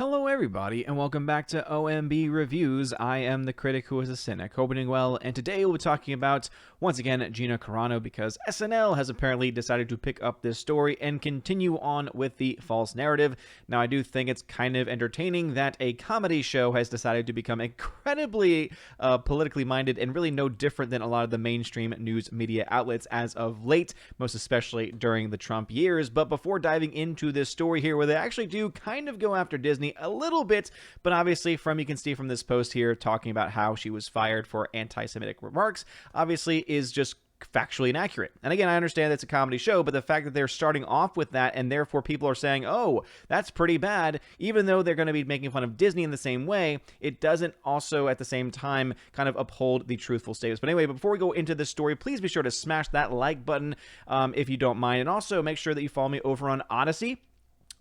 Hello everybody, and welcome back to OMB Reviews. I am the critic who is a cynic, hoping well, and today we'll be talking about, once again, Gina Carano, because SNL has apparently decided to pick up this story and continue on with the false narrative. Now, I do think it's kind of entertaining that a comedy show has decided to become incredibly politically minded and really no different than a lot of the mainstream news media outlets as of late, most especially during the Trump years. But before diving into this story here, where they actually do kind of go after Disney a little bit, but obviously you can see from this post here talking about how she was fired for anti-Semitic remarks, obviously is just factually inaccurate. And again, I understand it's a comedy show, but the fact that they're starting off with that and therefore people are saying, oh, that's pretty bad, even though they're going to be making fun of Disney in the same way, it doesn't also at the same time kind of uphold the truthful statements. But anyway, before we go into this story, please be sure to smash that like button if you don't mind. And also make sure that you follow me over on Odyssey.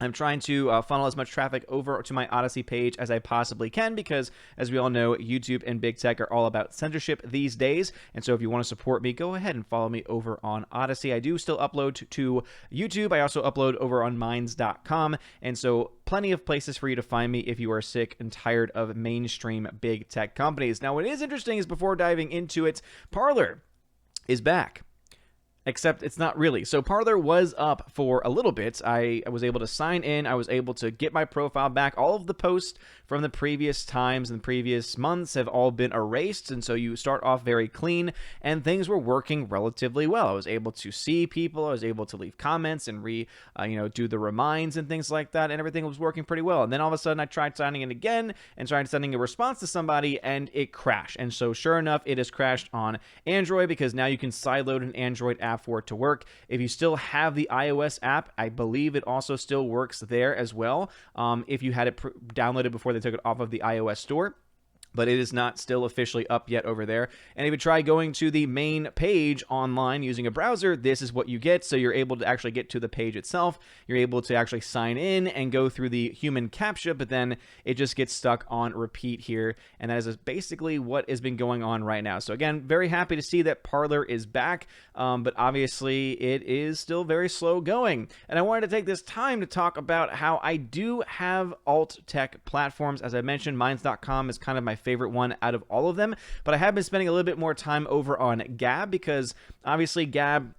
I'm trying to funnel as much traffic over to my Odyssey page as I possibly can because, as we all know, YouTube and big tech are all about censorship these days. And so if you want to support me, go ahead and follow me over on Odyssey. I do still upload to YouTube. I also upload over on minds.com. And so plenty of places for you to find me if you are sick and tired of mainstream big tech companies. Now, what is interesting is before diving into it, Parler is back. Except it's not really. So Parler was up for a little bit. I was able to sign in. I was able to get my profile back. All of the posts from the previous times and previous months have all been erased. And so you start off very clean and things were working relatively well. I was able to see people. I was able to leave comments and do the reminds and things like that. And everything was working pretty well. And then all of a sudden I tried signing in again and tried sending a response to somebody and it crashed. And so sure enough, it has crashed on Android because now you can sideload an Android app for it to work. If you still have the iOS app, I believe it also still works there as well. If you had it downloaded before they took it off of the iOS store. But it is not still officially up yet over there. And if you try going to the main page online using a browser, this is what you get. So you're able to actually get to the page itself. You're able to actually sign in and go through the human CAPTCHA, but then it just gets stuck on repeat here. And that is basically what has been going on right now. So again, very happy to see that Parler is back, but obviously it is still very slow going. And I wanted to take this time to talk about how I do have alt tech platforms. As I mentioned, minds.com is kind of my favorite one out of all of them, but I have been spending a little bit more time over on Gab because obviously Gab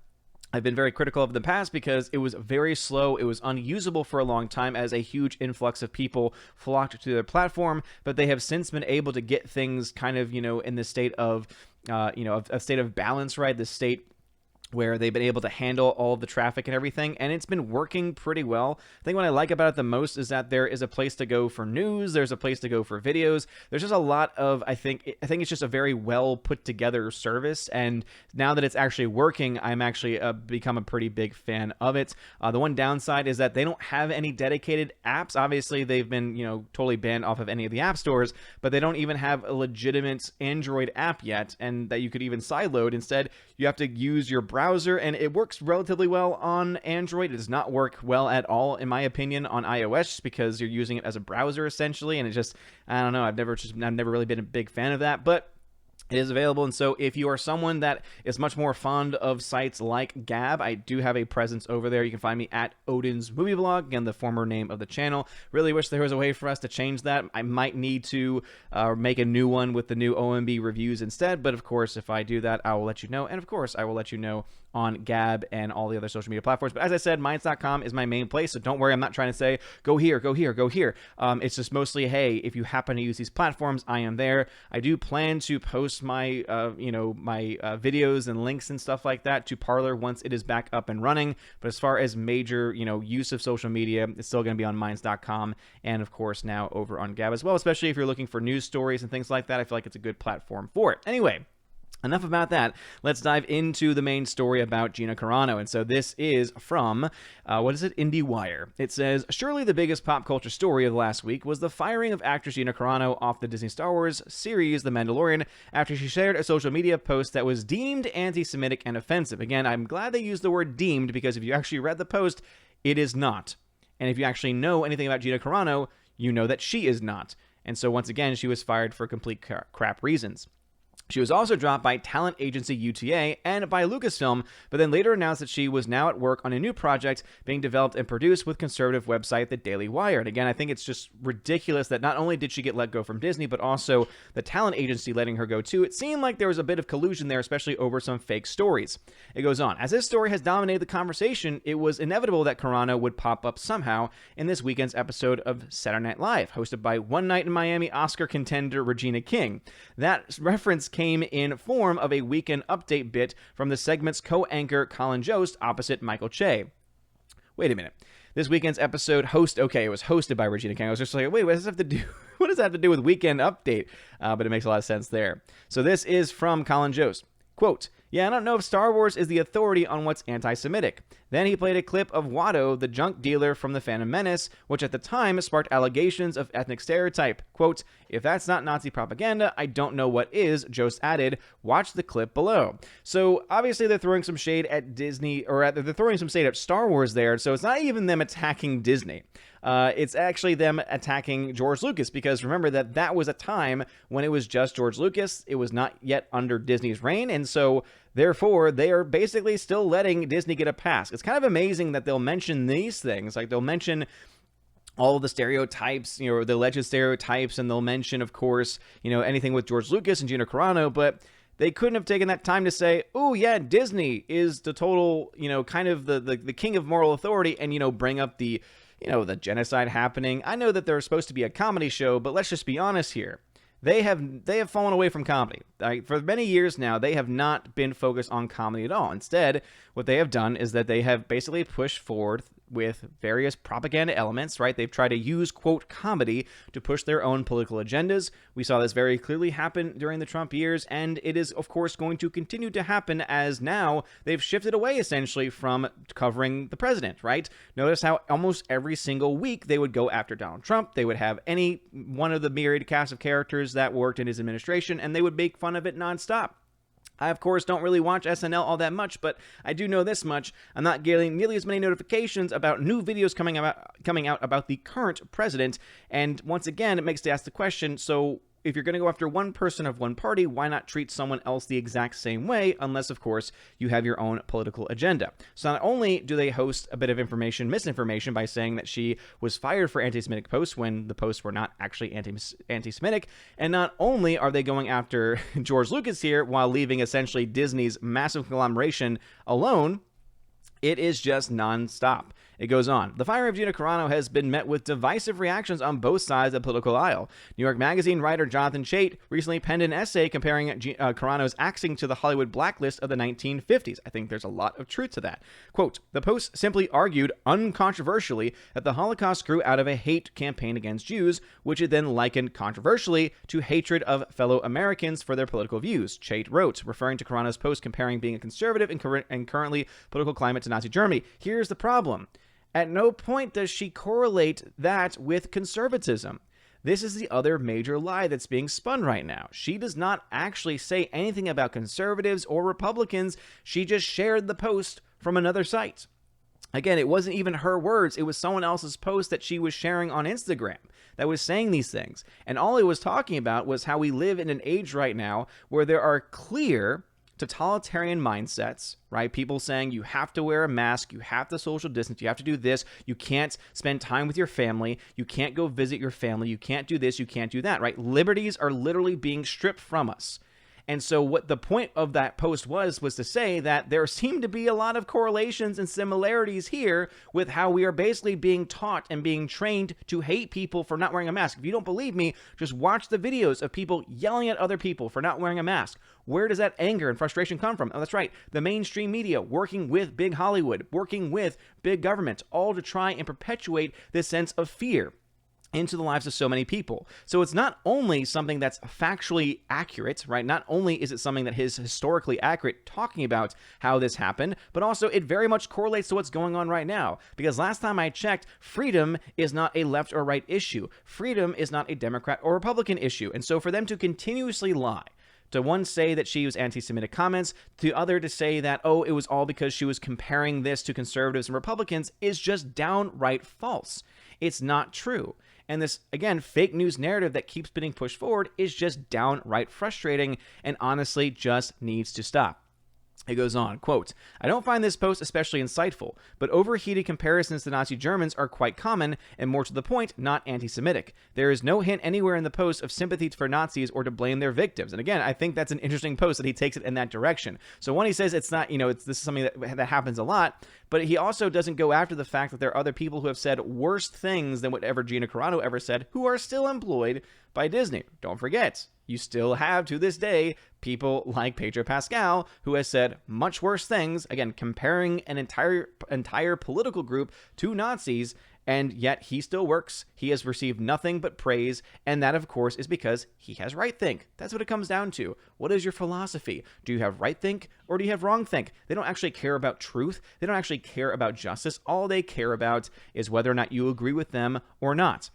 I've been very critical of in the past because it was very slow. It was unusable for a long time as a huge influx of people flocked to their platform, but they have since been able to get things kind of, in the state of, a state of balance, right? The state where they've been able to handle all of the traffic and everything, and it's been working pretty well. I think what I like about it the most is that there is a place to go for news, there's a place to go for videos, there's just a lot of, I think it's just a very well put together service, and now that it's actually working, I'm actually become a pretty big fan of it. The one downside is that they don't have any dedicated apps. Obviously, they've been, totally banned off of any of the app stores, but they don't even have a legitimate Android app yet, and that you could even sideload. Instead, you have to use your browser, and it works relatively well on Android. It does not work well at all, in my opinion, on iOS, just because you're using it as a browser essentially, and it just, I don't know, I've never really been a big fan of that, but it is available. And so if you are someone that is much more fond of sites like Gab, I do have a presence over there. You can find me at Odin's Movie Vlog, again, the former name of the channel. Really wish there was a way for us to change that. I might need to make a new one with the new OMB reviews instead. But of course, if I do that, I will let you know. And of course, I will let you know on Gab and all the other social media platforms. But as I said, minds.com is my main place. So don't worry, I'm not trying to say, go here, go here, go here. It's just mostly, hey, if you happen to use these platforms, I am there. I do plan to post my videos and links and stuff like that to Parler once it is back up and running. But as far as major, use of social media, it's still going to be on minds.com and of course now over on Gab as well, especially if you're looking for news stories and things like that. I feel like it's a good platform for it. Anyway, enough about that. Let's dive into the main story about Gina Carano. And so this is from, IndieWire. It says, surely the biggest pop culture story of last week was the firing of actress Gina Carano off the Disney Star Wars series The Mandalorian after she shared a social media post that was deemed anti-Semitic and offensive. Again, I'm glad they used the word deemed because if you actually read the post, it is not. And if you actually know anything about Gina Carano, you know that she is not. And so once again, she was fired for complete crap reasons. She was also dropped by talent agency UTA and by Lucasfilm, but then later announced that she was now at work on a new project being developed and produced with conservative website The Daily Wire. And again, I think it's just ridiculous that not only did she get let go from Disney, but also the talent agency letting her go too. It seemed like there was a bit of collusion there, especially over some fake stories. It goes on. As this story has dominated the conversation, it was inevitable that Carano would pop up somehow in this weekend's episode of Saturday Night Live, hosted by One Night in Miami Oscar contender Regina King. That reference came in form of a weekend update bit from the segment's co-anchor Colin Jost opposite Michael Che. Wait a minute. This weekend's episode it was hosted by Regina King. I was just like, wait, what does that have to do? What does that have to do with weekend update? But it makes a lot of sense there. So this is from Colin Jost. Quote, "Yeah, I don't know if Star Wars is the authority on what's anti-Semitic." Then he played a clip of Watto, the junk dealer from The Phantom Menace, which at the time sparked allegations of ethnic stereotype. Quote, "If that's not Nazi propaganda, I don't know what is," Jost added. Watch the clip below. So obviously they're throwing some shade at Disney, or they're throwing some shade at Star Wars there, so it's not even them attacking Disney. It's actually them attacking George Lucas, because remember that was a time when it was just George Lucas. It was not yet under Disney's reign, and so therefore they are basically still letting Disney get a pass. It's kind of amazing that they'll mention these things, like they'll mention all of the stereotypes, the alleged stereotypes, and they'll mention, of course, anything with George Lucas and Gina Carano, but they couldn't have taken that time to say, oh yeah, Disney is the total, kind of the king of moral authority, and, bring up the genocide happening. I know that they're supposed to be a comedy show, but let's just be honest here. They have fallen away from comedy. For many years now, they have not been focused on comedy at all. Instead, what they have done is that they have basically pushed forward with various propaganda elements, right? They've tried to use, quote, comedy to push their own political agendas. We saw this very clearly happen during the Trump years, and it is, of course, going to continue to happen as now they've shifted away, essentially, from covering the president, right? Notice how almost every single week they would go after Donald Trump. They would have any one of the myriad cast of characters that worked in his administration, and they would make fun of it nonstop. I, of course, don't really watch SNL all that much, but I do know this much. I'm not getting nearly as many notifications about new videos coming out about the current president. And once again, it makes to ask the question, so if you're going to go after one person of one party, why not treat someone else the exact same way, unless, of course, you have your own political agenda? So not only do they host a bit of misinformation by saying that she was fired for anti-Semitic posts when the posts were not actually anti-Semitic, and not only are they going after George Lucas here while leaving essentially Disney's massive conglomeration alone, it is just nonstop. It goes on. The firing of Gina Carano has been met with divisive reactions on both sides of the political aisle. New York Magazine writer Jonathan Chait recently penned an essay comparing Carano's acting to the Hollywood blacklist of the 1950s. I think there's a lot of truth to that. Quote, "The Post simply argued, uncontroversially, that the Holocaust grew out of a hate campaign against Jews, which it then likened controversially to hatred of fellow Americans for their political views," Chait wrote, referring to Carano's post comparing being a conservative and currently political climate to Nazi Germany. Here's the problem. At no point does she correlate that with conservatism. This is the other major lie that's being spun right now. She does not actually say anything about conservatives or Republicans. She just shared the post from another site. Again, it wasn't even her words. It was someone else's post that she was sharing on Instagram that was saying these things. And all it was talking about was how we live in an age right now where there are clear totalitarian mindsets, right? People saying you have to wear a mask, you have to social distance, you have to do this, you can't spend time with your family, you can't go visit your family, you can't do this, you can't do that, right? Liberties are literally being stripped from us. And so what the point of that post was to say that there seem to be a lot of correlations and similarities here with how we are basically being taught and being trained to hate people for not wearing a mask. If you don't believe me, just watch the videos of people yelling at other people for not wearing a mask. Where does that anger and frustration come from? Oh, that's right. The mainstream media working with big Hollywood, working with big government, all to try and perpetuate this sense of fear into the lives of so many people. So it's not only something that's factually accurate, right? Not only is it something that is historically accurate talking about how this happened, but also it very much correlates to what's going on right now. Because last time I checked, freedom is not a left or right issue. Freedom is not a Democrat or Republican issue. And so for them to continuously lie, to one say that she used anti-Semitic comments, to other to say that, oh, it was all because she was comparing this to conservatives and Republicans, is just downright false. It's not true. And this, again, fake news narrative that keeps being pushed forward is just downright frustrating and honestly just needs to stop. It goes on, quote, I don't find this post especially insightful, but overheated comparisons to Nazi Germans are quite common and more to the point, not anti-Semitic. There is no hint anywhere in the post of sympathy for Nazis or to blame their victims. And again, I think that's an interesting post that he takes it in that direction. So when he says it's not, this is something that happens a lot, but he also doesn't go after the fact that there are other people who have said worse things than whatever Gina Carano ever said who are still employed by Disney. Don't forget, you still have, to this day, people like Pedro Pascal, who has said much worse things, again, comparing an entire political group to Nazis, and yet he still works. He has received nothing but praise, and that, of course, is because he has right think. That's what it comes down to. What is your philosophy? Do you have right think, or do you have wrong think? They don't actually care about truth. They don't actually care about justice. All they care about is whether or not you agree with them or not.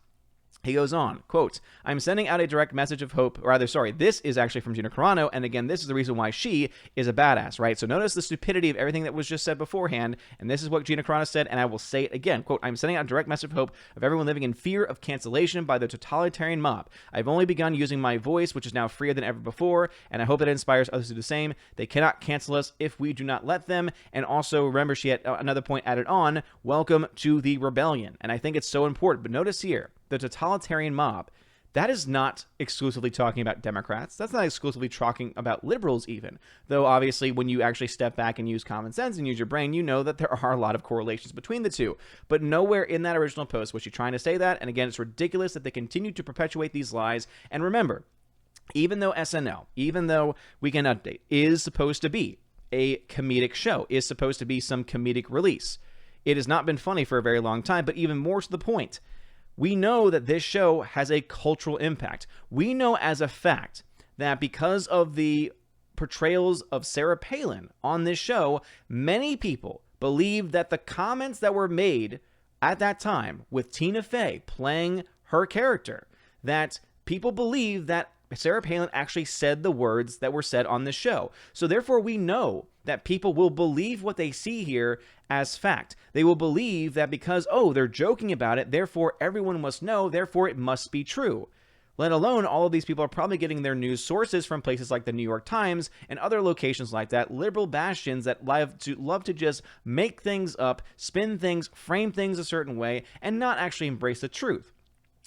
He goes on, quote, I'm sending out a direct message of hope, or rather, sorry, this is actually from Gina Carano, and again, this is the reason why she is a badass, right? So notice the stupidity of everything that was just said beforehand, and this is what Gina Carano said, and I will say it again, quote, I'm sending out a direct message of hope of everyone living in fear of cancellation by the totalitarian mob. I've only begun using my voice, which is now freer than ever before, and I hope it inspires others to do the same. They cannot cancel us if we do not let them, and also, remember, she had another point added on, welcome to the rebellion, and I think it's so important, but notice here, the totalitarian mob, that is not exclusively talking about Democrats. That's not exclusively talking about liberals even. Though obviously when you actually step back and use common sense and use your brain, you know that there are a lot of correlations between the two. But nowhere in that original post was she trying to say that. And again, it's ridiculous that they continue to perpetuate these lies. And remember, even though SNL, even though Weekend Update is supposed to be a comedic show, is supposed to be some comedic release, it has not been funny for a very long time, but even more to the point, we know that this show has a cultural impact. We know as a fact that because of the portrayals of Sarah Palin on this show, many people believe that the comments that were made at that time with Tina Fey playing her character, that people believe that Sarah Palin actually said the words that were said on the show. So therefore, we know that people will believe what they see here as fact. They will believe that because, oh, they're joking about it, therefore everyone must know, therefore it must be true. Let alone, all of these people are probably getting their news sources from places like the New York Times and other locations like that, liberal bastions that love to just make things up, spin things, frame things a certain way, and not actually embrace the truth.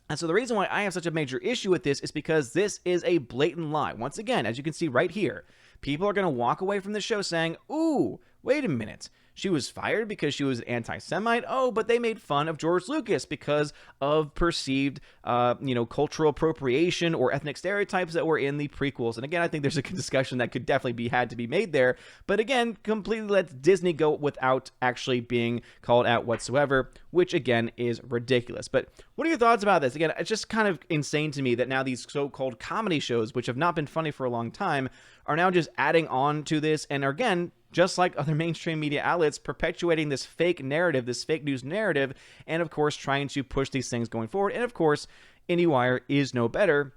And so the reason why I have such a major issue with this is because this is a blatant lie. Once again, as you can see right here, people are going to walk away from the show saying, ooh, wait a minute. She was fired because she was an anti-Semite. Oh, but they made fun of George Lucas because of perceived, cultural appropriation or ethnic stereotypes that were in the prequels. And again, I think there's a discussion that could definitely had to be made there. But again, completely lets Disney go without actually being called out whatsoever, which again is ridiculous. But what are your thoughts about this? Again, it's just kind of insane to me that now these so-called comedy shows, which have not been funny for a long time, are now just adding on to this and are, again, just like other mainstream media outlets, perpetuating this fake narrative, this fake news narrative, and of course trying to push these things going forward. And of course, IndieWire is no better,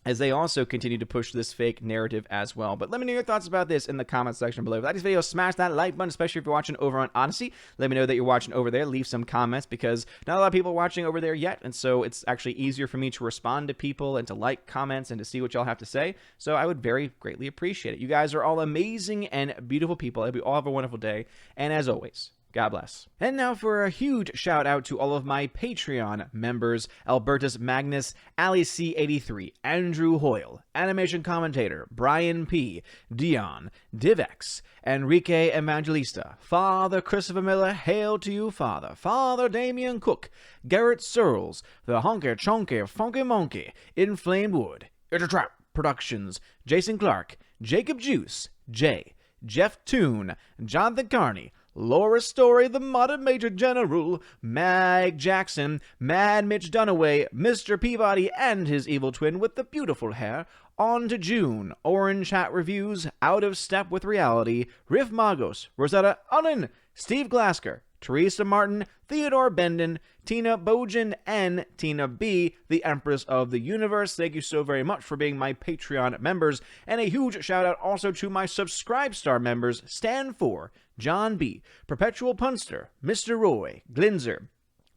as they also continue to push this fake narrative as well. But let me know your thoughts about this in the comment section below. If you like this video, smash that like button, especially if you're watching over on Odyssey. Let me know that you're watching over there. Leave some comments because not a lot of people are watching over there yet, and so it's actually easier for me to respond to people and to like comments and to see what y'all have to say. So I would very greatly appreciate it. You guys are all amazing and beautiful people. I hope you all have a wonderful day, and as always, God bless. And now for a huge shout out to all of my Patreon members: Albertus Magnus, Ali C83, Andrew Hoyle, Animation Commentator, Brian P, Dion, Divex, Enrique Evangelista, Father Christopher Miller, hail to you, Father, Father Damian Cook, Garrett Searles, The Honky Chonky Funky Monkey, Inflamed Wood, It's a Trap Productions, Jason Clark, Jacob Juice, Jay, Jeff Toon, Jonathan Carney, Laura Story, the Modern Major General, Mag Jackson, Mad Mitch Dunaway, Mr. Peabody and his evil twin with the beautiful hair, On to June, Orange Hat Reviews, Out of Step with Reality, Riff Magos, Rosetta Allen, Steve Glasker, Teresa Martin, Theodore Benden, Tina Bojan, and Tina B, the Empress of the Universe. Thank you so very much for being my Patreon members. And a huge shout out also to my Subscribe Star members: Stan 4, John B, Perpetual Punster, Mr. Roy, Glinzer,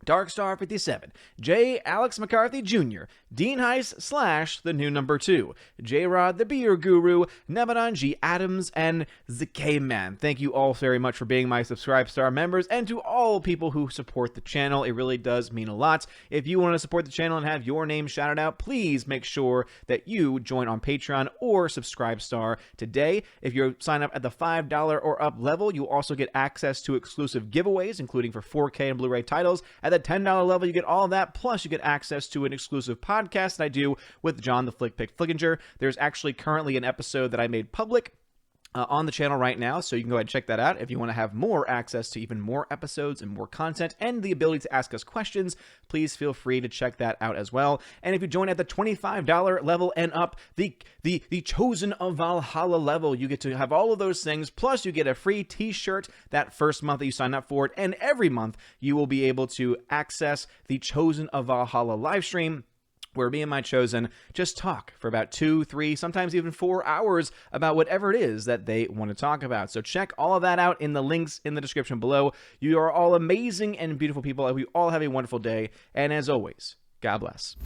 Darkstar57, J. Alex McCarthy Jr., Dean Heiss / the new number 2, J. Rod the Beer Guru, Nebanon G. Adams, and the K-Man. Thank you all very much for being my Subscribe Star members, and to all people who support the channel. It really does mean a lot. If you want to support the channel and have your name shouted out, please make sure that you join on Patreon or Subscribe Star today. If you sign up at the $5 or up level, you also get access to exclusive giveaways, including for 4K and Blu-ray titles. At the $10 level, you get all of that, plus you get access to an exclusive podcast that I do with John the Flick Pick Flickinger. There's actually currently an episode that I made public on the channel right now, so you can go ahead and check that out. If you want to have more access to even more episodes and more content and the ability to ask us questions, please feel free to check that out as well. And if you join at the $25 level and up, the Chosen of Valhalla level, you get to have all of those things, plus you get a free t-shirt that first month that you sign up for it, and every month you will be able to access the Chosen of Valhalla live stream, where me and my chosen just talk for about 2, 3, sometimes even 4 hours about whatever it is that they want to talk about. So check all of that out in the links in the description below. You are all amazing and beautiful people, and we all have a wonderful day. And as always, God bless.